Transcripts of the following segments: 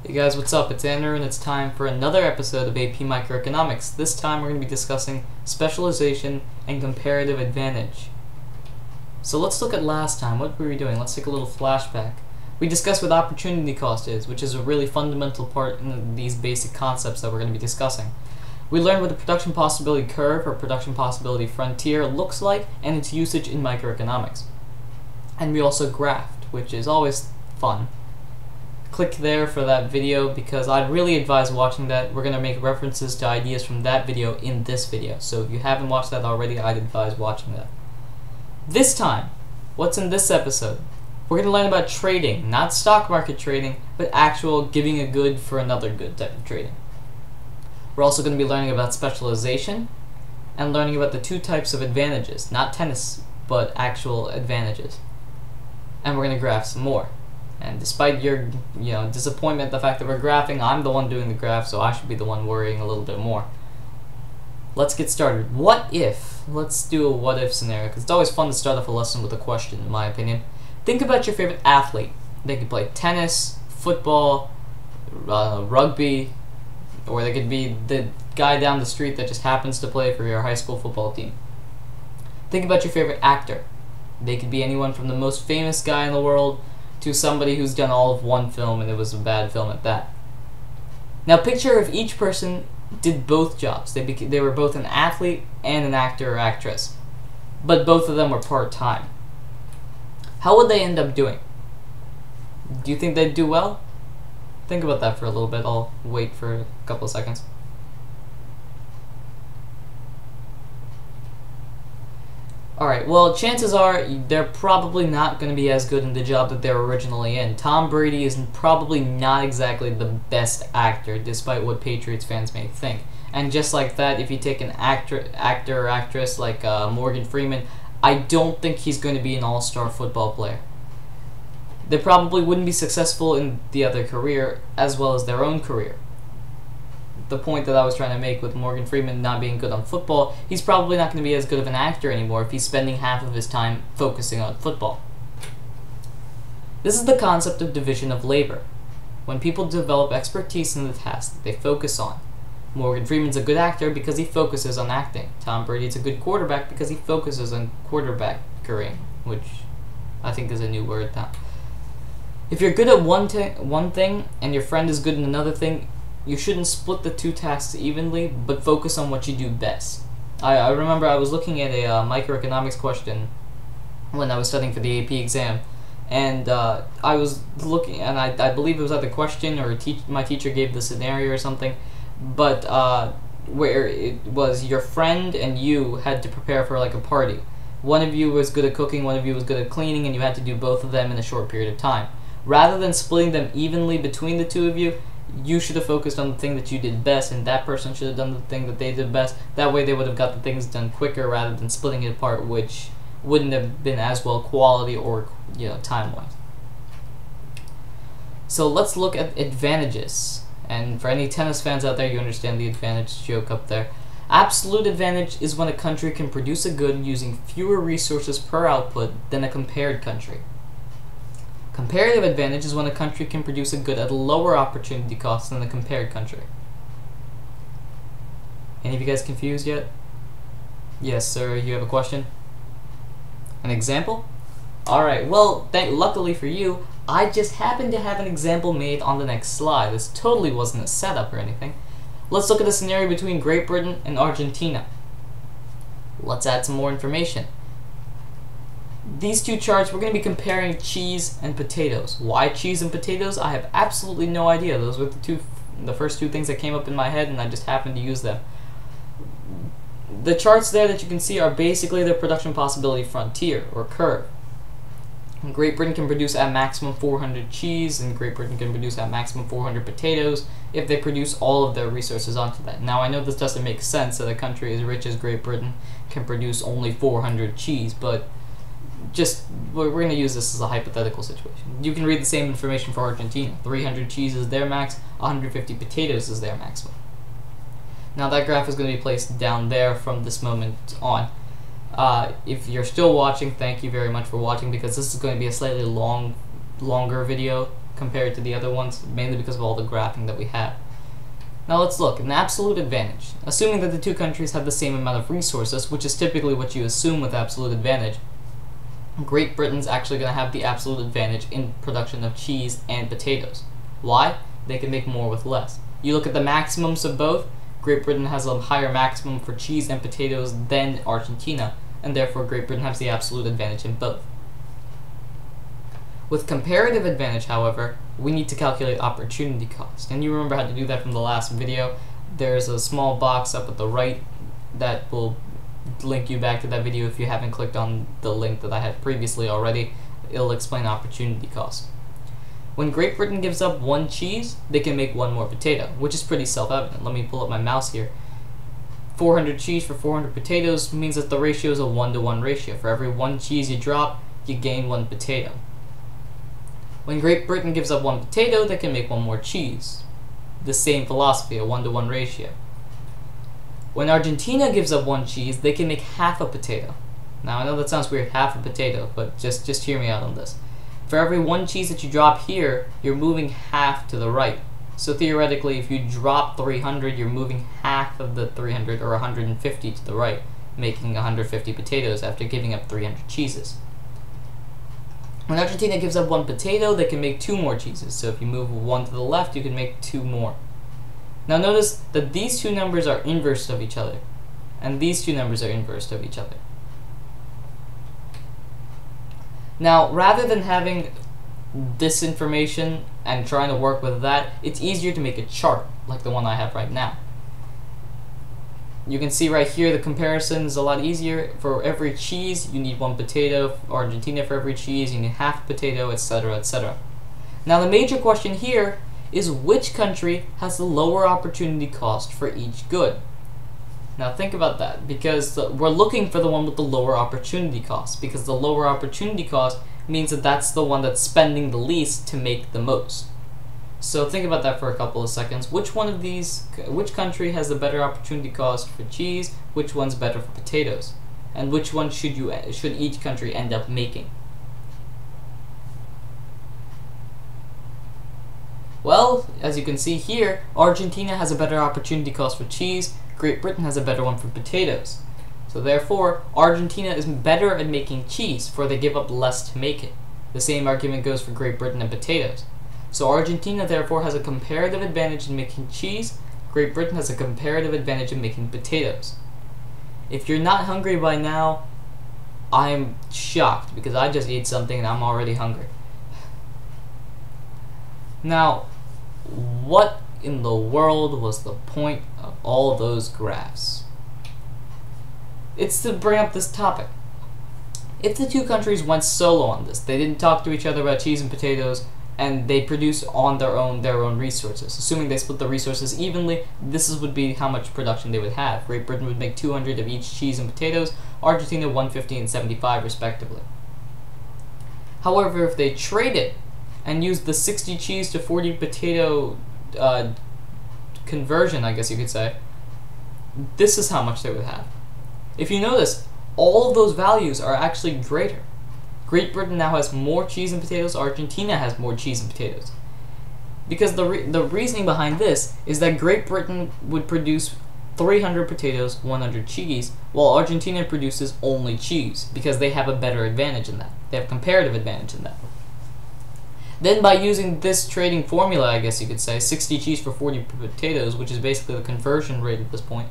Hey guys, what's up? It's Andrew and it's time for another episode of AP Microeconomics. This time we're going to be discussing specialization and comparative advantage. So let's look at last time. What were we doing? Let's take a little flashback. We discussed what opportunity cost is, which is a really fundamental part in these basic concepts that we're going to be discussing. We learned what the production possibility curve or production possibility frontier looks like and its usage in microeconomics. And we also graphed, which is always fun. Click there for that video because I'd really advise watching that. We're going to make references to ideas from that video in this video. So if you haven't watched that already, I'd advise watching that. This time, what's in this episode? We're going to learn about trading, not stock market trading, but actual giving a good for another good type of trading. We're also going to be learning about specialization and learning about the two types of advantages, not tennis, but actual advantages. And we're going to graph some more. And despite your disappointment, the fact that we're graphing, I'm the one doing the graph, so I should be the one worrying a little bit more. Let's get started. What if? Let's do a what if scenario, because it's always fun to start off a lesson with a question, in my opinion. Think about your favorite athlete. They could play tennis, football, rugby, or they could be the guy down the street that just happens to play for your high school football team. Think about your favorite actor. They could be anyone from the most famous guy in the world to somebody who's done all of one film and it was a bad film at that. Now picture if each person did both jobs. They were both an athlete and an actor or actress, but both of them were part-time. How would they end up doing? Do you think they'd do well? Think about that for a little bit. I'll wait for a couple of seconds. Alright, well, chances are they're probably not going to be as good in the job that they're originally in. Tom Brady is probably not exactly the best actor, despite what Patriots fans may think. And just like that, if you take an actor or actress like Morgan Freeman, I don't think he's going to be an all-star football player. They probably wouldn't be successful in the other career as well as their own career. The point that I was trying to make with Morgan Freeman not being good on football, he's probably not going to be as good of an actor anymore if he's spending half of his time focusing on football. This is the concept of division of labor. When people develop expertise in the task that they focus on. Morgan Freeman's a good actor because he focuses on acting. Tom Brady's a good quarterback because he focuses on quarterbacking, which I think is a new word now. If you're good at one thing and your friend is good in another thing, you shouldn't split the two tasks evenly, but focus on what you do best. I remember I was looking at a microeconomics question when I was studying for the AP exam, and I was looking, and I believe it was either question or my teacher gave the scenario or something, but where it was your friend and you had to prepare for like a party. One of you was good at cooking, one of you was good at cleaning, and you had to do both of them in a short period of time. Rather than splitting them evenly between the two of you, you should have focused on the thing that you did best, and that person should have done the thing that they did best. That way they would have got the things done quicker rather than splitting it apart, which wouldn't have been as well quality or time-wise. So let's look at advantages. And for any tennis fans out there, you understand the advantage joke up there. Absolute advantage is when a country can produce a good using fewer resources per output than a compared country. Comparative advantage is when a country can produce a good at a lower opportunity cost than a compared country. Any of you guys confused yet? Yes, sir, you have a question? An example? Alright, well, luckily for you, I just happen to have an example made on the next slide. This totally wasn't a setup or anything. Let's look at a scenario between Great Britain and Argentina. Let's add some more information. These two charts, we're going to be comparing cheese and potatoes. Why cheese and potatoes? I have absolutely no idea. Those were the first two things that came up in my head, and I just happened to use them. The charts there that you can see are basically the production possibility frontier, or curve. Great Britain can produce at maximum 400 cheese, and Great Britain can produce at maximum 400 potatoes if they produce all of their resources onto that. Now, I know this doesn't make sense that a country as rich as Great Britain can produce only 400 cheese, but we're going to use this as a hypothetical situation. You can read the same information for Argentina. 300 cheese is their max, 150 potatoes is their maximum. Now that graph is going to be placed down there from this moment on. If you're still watching, thank you very much for watching, because this is going to be a slightly longer video compared to the other ones, mainly because of all the graphing that we have. Now let's look, an absolute advantage. Assuming that the two countries have the same amount of resources, which is typically what you assume with absolute advantage, Great Britain's actually going to have the absolute advantage in production of cheese and potatoes. Why? They can make more with less. You look at the maximums of both, Great Britain has a higher maximum for cheese and potatoes than Argentina, and therefore Great Britain has the absolute advantage in both. With comparative advantage, however, we need to calculate opportunity cost. And you remember how to do that from the last video. There's a small box up at the right that will link you back to that video if you haven't clicked on the link that I had previously already. It'll explain opportunity cost. When Great Britain gives up one cheese, they can make one more potato, which is pretty self-evident. Let me pull up my mouse here. 400 cheese for 400 potatoes means that the ratio is a 1-to-1 ratio. For every one cheese you drop, you gain one potato. When Great Britain gives up one potato, they can make one more cheese. The same philosophy, a 1-to-1 ratio. When Argentina gives up one cheese, they can make half a potato. Now I know that sounds weird, half a potato, but just hear me out on this. For every one cheese that you drop here, you're moving half to the right. So theoretically, if you drop 300, you're moving half of the 300 or 150 to the right, making 150 potatoes after giving up 300 cheeses. When Argentina gives up one potato, they can make two more cheeses. So if you move one to the left, you can make two more. Now notice that these two numbers are inverse of each other, and these two numbers are inverse of each other. Now, rather than having this information and trying to work with that, it's easier to make a chart like the one I have right now. You can see right here the comparison is a lot easier. For every cheese, you need one potato. Argentina, for every cheese, you need half a potato, etc., etc. Now, the major question here is which country has the lower opportunity cost for each good? Now think about that, because we're looking for the one with the lower opportunity cost, because the lower opportunity cost means that that's the one that's spending the least to make the most. So think about that for a couple of seconds. Which country has the better opportunity cost for cheese? Which one's better for potatoes? And which one should each country end up making? Well, as you can see here, Argentina has a better opportunity cost for cheese, Great Britain has a better one for potatoes. So therefore, Argentina is better at making cheese, for they give up less to make it. The same argument goes for Great Britain and potatoes. So Argentina therefore has a comparative advantage in making cheese, Great Britain has a comparative advantage in making potatoes. If you're not hungry by now, I'm shocked, because I just ate something and I'm already hungry. Now, what in the world was the point of all those graphs? It's to bring up this topic. If the two countries went solo on this, they didn't talk to each other about cheese and potatoes, and they produce on their own resources. Assuming they split the resources evenly, would be how much production they would have. Great Britain would make 200 of each cheese and potatoes, Argentina 150 and 75 respectively. However, if they traded and used the 60 cheese to 40 potato conversion, I guess you could say, this is how much they would have. If you notice, all of those values are actually greater. Great Britain now has more cheese and potatoes, Argentina has more cheese and potatoes. Because the reasoning behind this is that Great Britain would produce 300 potatoes, 100 cheese, while Argentina produces only cheese, because they have a better advantage in that. They have comparative advantage in that. Then by using this trading formula, I guess you could say, 60 cheese for 40 potatoes, which is basically the conversion rate at this point,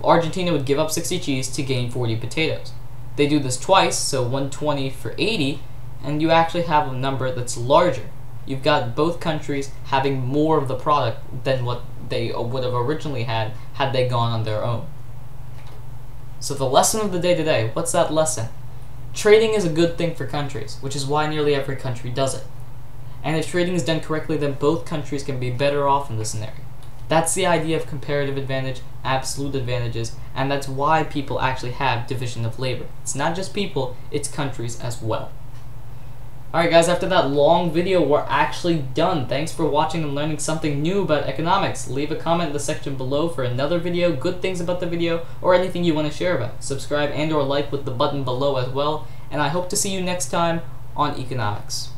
Argentina would give up 60 cheese to gain 40 potatoes. They do this twice, so 120 for 80, and you actually have a number that's larger. You've got both countries having more of the product than what they would have originally had they gone on their own. So the lesson of the day today, what's that lesson? Trading is a good thing for countries, which is why nearly every country does it. And if trading is done correctly, then both countries can be better off in this scenario. That's the idea of comparative advantage, absolute advantages, and that's why people actually have division of labor. It's not just people, it's countries as well. Alright guys, after that long video, we're actually done. Thanks for watching and learning something new about economics. Leave a comment in the section below for another video, good things about the video, or anything you want to share about. Subscribe and or like with the button below as well, and I hope to see you next time on economics.